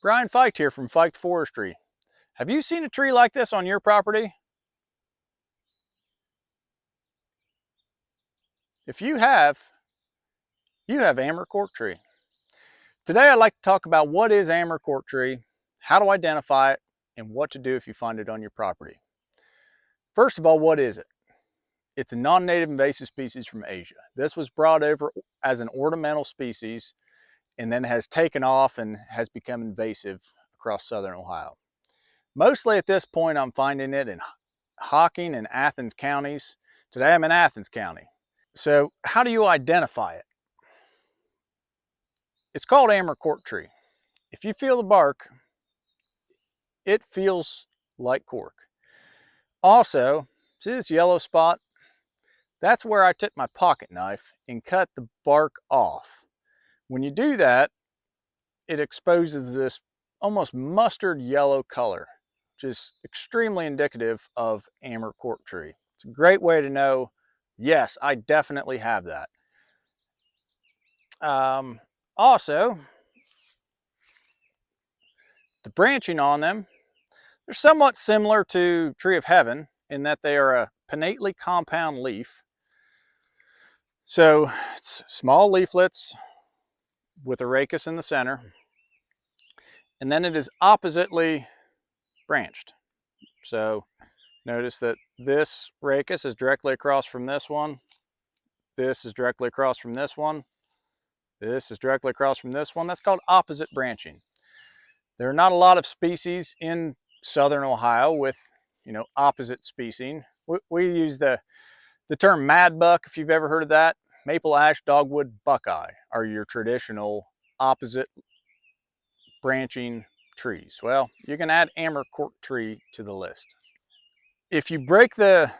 Brian Feicht here from Feicht Forestry. Have you seen a tree like this on your property? If you have Amur Cork tree. Today I'd like to talk about what is Amur Cork tree, how to identify it, and what to do if you find it on your property. First of all, what is it? It's a non-native invasive species from Asia. This was brought over as an ornamental species and then has taken off and has become invasive across southern Ohio. Mostly at this point I'm finding it in Hocking and Athens counties. Today I'm in Athens County. So how do you identify it? It's called Amur Cork tree. If you feel the bark, it feels like cork. Also, see this yellow spot? That's where I took my pocket knife and cut the bark off. When you do that, it exposes this almost mustard yellow color, which is extremely indicative of Amur Cork tree. It's a great way to know, yes, I definitely have that. Also, the branching on them, they're somewhat similar to Tree of Heaven in that they are a pinnately compound leaf. So it's small leaflets with a rachis in the center, and then it is oppositely branched. So notice that this rachis is directly across from this one. This is directly across from this one. This is directly across from this one. That's called opposite branching. There are not a lot of species in southern Ohio with, opposite spacing. We use the term mad buck, if you've ever heard of that. Maple ash, dogwood, buckeye are your traditional opposite branching trees. Well, you can add Amur Cork tree to the list. If you break the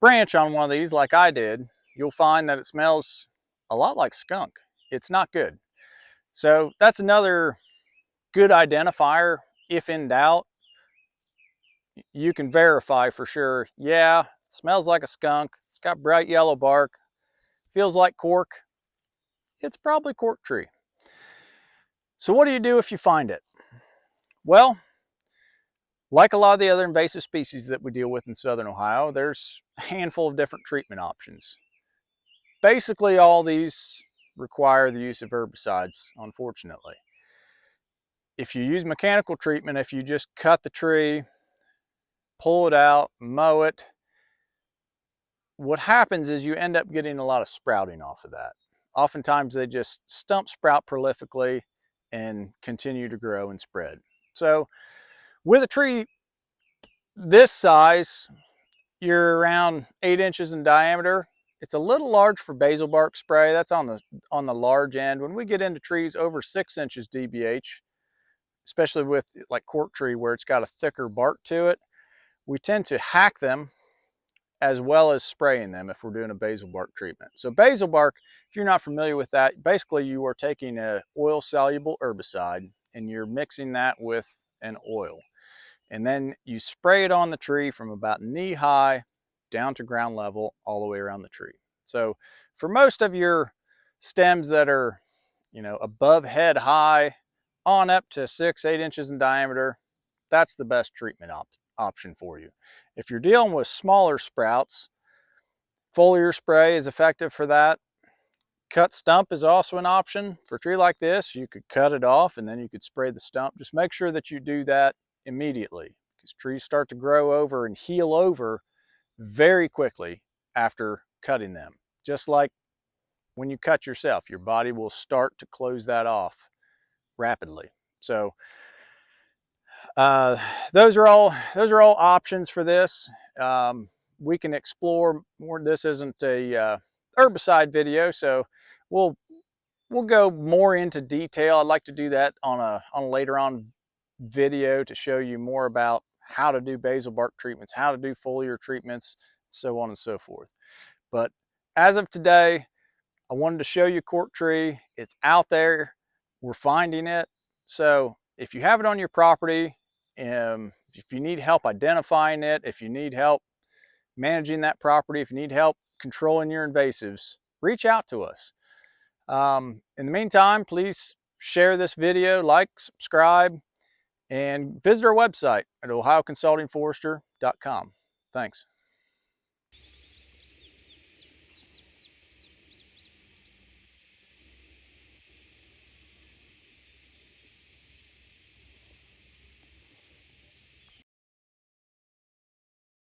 branch on one of these like I did, you'll find that it smells a lot like skunk. It's not good. So that's another good identifier. If in doubt, you can verify for sure. Yeah, it smells like a skunk. It's got bright yellow bark. Feels like cork. It's probably cork tree. So what do you do if you find it? Well, like a lot of the other invasive species that we deal with in southern Ohio, there's a handful of different treatment options. Basically, all these require the use of herbicides, unfortunately. If you use mechanical treatment, if you just cut the tree, pull it out, mow it, what happens is you end up getting a lot of sprouting off of that. Oftentimes they just stump sprout prolifically and continue to grow and spread. So with a tree this size, you're around 8 inches in diameter. It's a little large for basil bark spray. That's on the large end. When we get into trees over 6 inches DBH, especially with like cork tree where it's got a thicker bark to it, we tend to hack them as well as spraying them if we're doing a basil bark treatment. So basil bark, if you're not familiar with that, basically you are taking an oil-soluble herbicide and you're mixing that with an oil. And then you spray it on the tree from about knee-high down to ground level all the way around the tree. So for most of your stems that are, above head high on up to 6-8 inches in diameter, that's the best treatment option for you. If you're dealing with smaller sprouts, foliar spray is effective for that. Cut stump is also an option. For a tree like this, you could cut it off and then you could spray the stump. Just make sure that you do that immediately, because trees start to grow over and heal over very quickly after cutting them. Just like when you cut yourself, your body will start to close that off rapidly. So those are all options for this. We can explore more. This isn't a herbicide video, so we'll go more into detail. I'd like to do that on a later on video to show you more about how to do basil bark treatments, how to do foliar treatments, so on and so forth. But as of today, I wanted to show you cork tree. It's out there. We're finding it. So if you have it on your property, if you need help identifying it, if you need help managing that property, if you need help controlling your invasives, reach out to us. In the meantime, please share this video, like, subscribe, and visit our website at ohioconsultingforester.com. Thanks.